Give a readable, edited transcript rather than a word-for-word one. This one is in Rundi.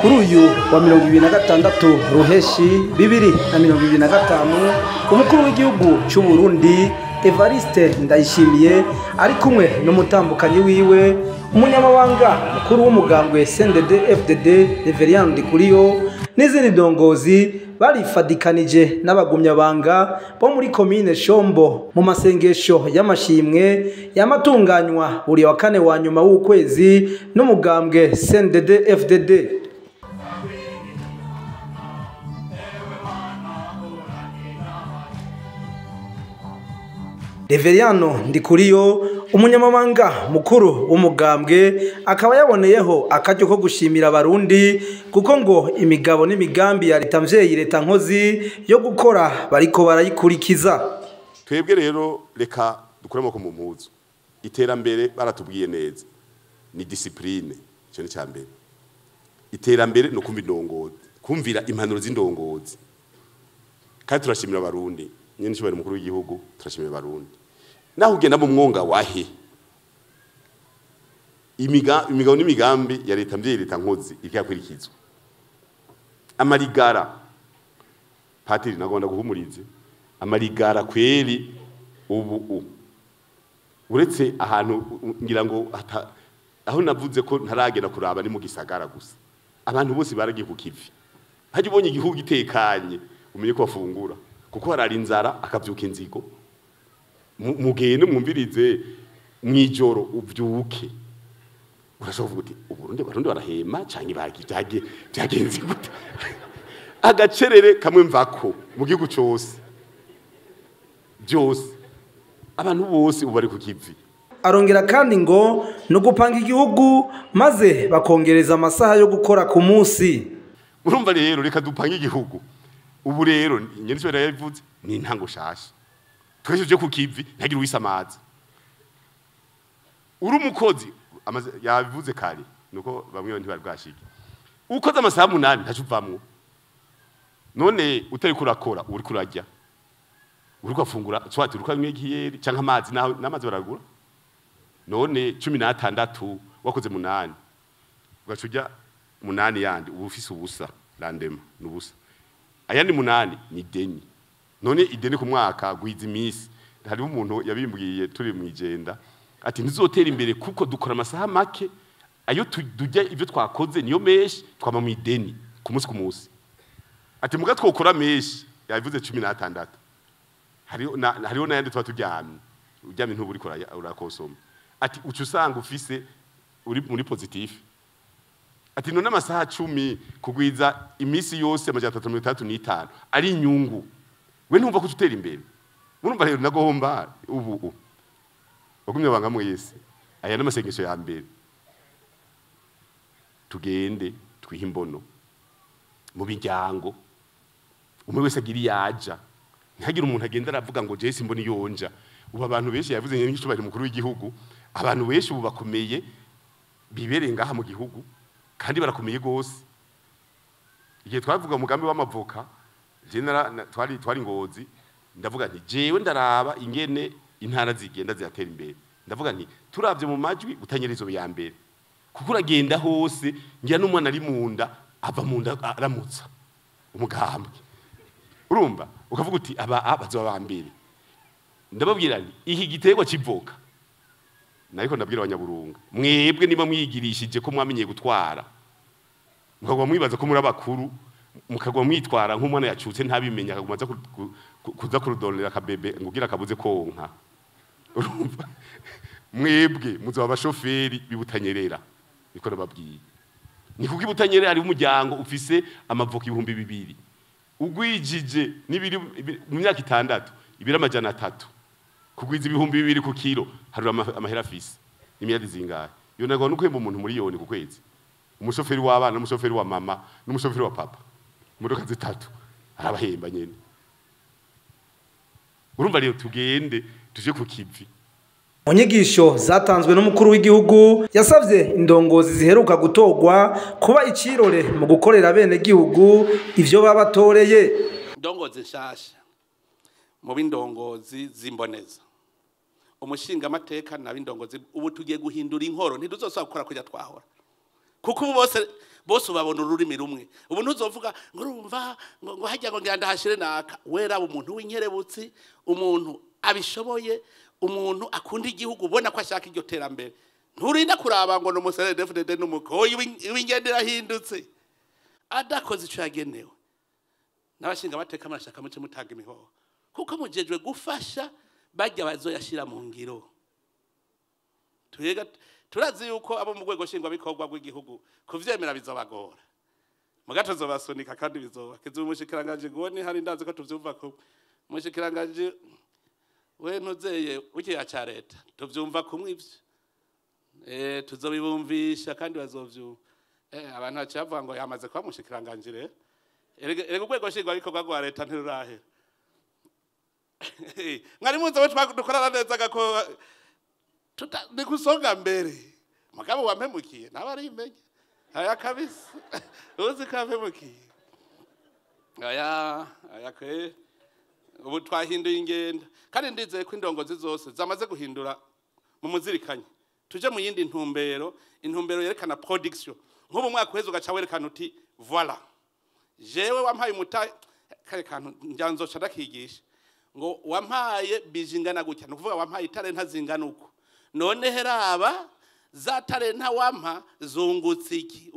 kuri uyu wa 2026 Ruheshi 2025 umukuru w'igihugu cy'u Burundi Evariste Ndayishimiye ari kumwe n'umutambukanyi wiwe umunyamabanga mukuru w'umugambwe CNDD-FDD Reverend Kuriyo n'izindi ndongozi barifadikanije n'abagumyabanga bo muri komine Shombo mu masengesho y'amashimwe yamatunganywa buri wa kane wa nyuma w'ukwezi n'umugambwe CNDD-FDD. Reveriano Ndikuriyo umunyamabanga mukuru w'umugambwe akaba yaboneyeho akaryo ko gushimira abarundi kuko ngo imigabo n'imigambi yatanze leta nkozi yo gukora bariko barayikurikiza. Twebwe rero reka dukoremo ko mu mpuzu iterambere baratubwiye neza ni discipline cyo ni cyambere. Iterambere no kumva indongozi kumvira impanuro z'indongozi kandi turashimira abarundi nyene cyo bari mukuru w'igihugu turashimira abarundi naho ugenda mu mwonga wahe imigabo n'imigambi ya leta mvye leta nkozi ikyakurikizwa amarigara patiri nagonda guhumurize amarigara kweri ubu uretse ahantu ngira ngo aho navuze ko ntaragenda kuraba ni mu gisagara gusa abantu bose baragiye ku kivi haje ubonye igihugu gitekanye umenye ko bafungura kuko harari inzara akavyuka inzigo mugende mwumvirize mwijoro uvyuke urashobora uti Uburundi barahema canke byagenze gute agacerere kamwe mvako mu gihugu cyose byose abantu bose ubari ku kivi. Arongera kandi ngo no gupanga igihugu maze bakongereza amasaha yo gukora ku munsi. Urumva rero reka dupanga igihugu ubu rero nyene cyo yavuze ni intango shasha twesheje ku kivi ntagira uwisamaza uri umukozi yavuze kare nuko bamwe ntibari bwashike ukoze amasaha 8 ntacuvamwo none utari kurakora uri kurajya uri kwafungura twati uri kwamwe giyeri canka amazi n'amazi baragura none 16 wakoze 8 ugacuja 8 yandi ubu ufise ubusa randema n'ubusa ayandi 8 ni deni none ideni ku mwaka gwiza imisi hari umuntu yabimbwiye turi mu igenda ati ntizotera imbere kuko dukora amasaha make ayo tujya ivyo twakoze niyo meshi twama mu ideni ku munsi ku munsi ati muga twokora meshi yavuze 16 hariho nayandi twa turyamye ntuburi ko urakosoma ati ucu usanga ufise uri muri positif ati none amasaha 10 kugwiza imisi yose amajana 335 ari inyungu we ntumva ko tutera imbere murumva rero nagomba ubu bagumye banga mwese aya n'amasengesho ya mbere tugende twihimbono mu bijyango umwe wese agiri yaja ntihagira umuntu agenda aravuga ngo je simboni yonja ubu abantu benshi yavuze nyine bari mukuru w'igihugu abantu benshi ubu bakomeye bibereye ngaha mu gihugu kandi barakomeye gose igihe twavuga umugambi w'amavoka twari ngozi ndavuga nti jewe ndaraba ingene intara zigenda ziyatera imbere ndavuga nti turavye mu majwi utanyerezo ya mbere kuko uragenda hose ngira n'umwana ari munda ava munda aramutsa umugambwe urumva ukavuga uti abazoba bambere ndababwira nti iki gitego civoka nariko ndabwira abanyaburunga mwebwe niba mwigirishije ko mwamenye gutwara mukagwa mwibaza ko muri abakuru mukagwa mwitwara nk'umwana yacutse ntabimenya akagumaza kuza kurudonera akabebe ngugira akabuze konka urumva mwebwe muzaba abashoferi bibutanyerera niko nababwiye ni kuko ibutanyerera ari umuryango ufise amavoka 200 ugwijije nibiri mu myaka 6 ibira amajana 3 kugwiza 200 ku kilo hari amahera afise imyaka zingahe yo nago nukwemba umuntu miliyoni ku kwezi umushoferi w'abana n'umushoferi wa mama n'umushoferi wa papa mudoka 3 arabahemba nyene urumva rero tugende tuje ku kivi. Mu nyigisho zatanzwe n'umukuru w'igihugu yasavye indongozi ziheruka gutorwa kuba icirore mu gukorera abenegihugu ivyo babatoreye. Indongozi nshasha mu bindongozi zimboneza umushinga amateka n'abindongozi ubu tugiye guhindura inkoro ntiduzosaba gukora kujya twahora kuko ubu bose ubabona ururimi rumwe. Ubu ntuzovuga ngo urumva ngo hajya ngo ngira ndahashire naka, wera umuntu w'inkerebutsi, umuntu abishoboye, umuntu akunda igihugu, ubona ko ashaka iryo terambere. Nturinda kuraba ngo no CNDD-FDD n'umukoyi w'ingendera hindutse adakoze ico yagenewe. N'abashinga amateka marashaka muce mutanga imihoho, kuko mujejwe gufasha bajya bazoyashira mu ngiro. Turazi yuko abo mu rwego shingwa bikorwa rw'igihugu kuvyemera bizobagora, mugato zobasunika kandi bizobakiza. Umushikiranganje gone hari ndazi ko tuvyumva ko umushikiranganje we ntuzeye ukiya ca leta tuvyumva kumwe ivyo tuzobibumvisha kandi bazovyumva. Abantu bacavuga ngo yamaze kwa mushikiranganje rero erega urwego shingwa bikorwa rwa leta ntirurahera. Mwari muzi abo twadukorana neza gako nikusonga mbere, mugabo wampemukiye nawe arimenye aya kabisa uzi ko wampemukiye aya kwe. Ubu twahinduye ingenda kandi ndizeye ko indongozi zose zamaze guhindura mu muzirikanye, tuje mu yindi intumbero yerekana production. Nk'ubu mwaka uheze ugaca werekana uti voilà jewe wampaye umutahe kare kantu njyanzoca ndakigisha ngo wampaye bijingana gutya, no kuvuga wampaye talenta zingana uko, none heraba za talenta wampa zungutse iki.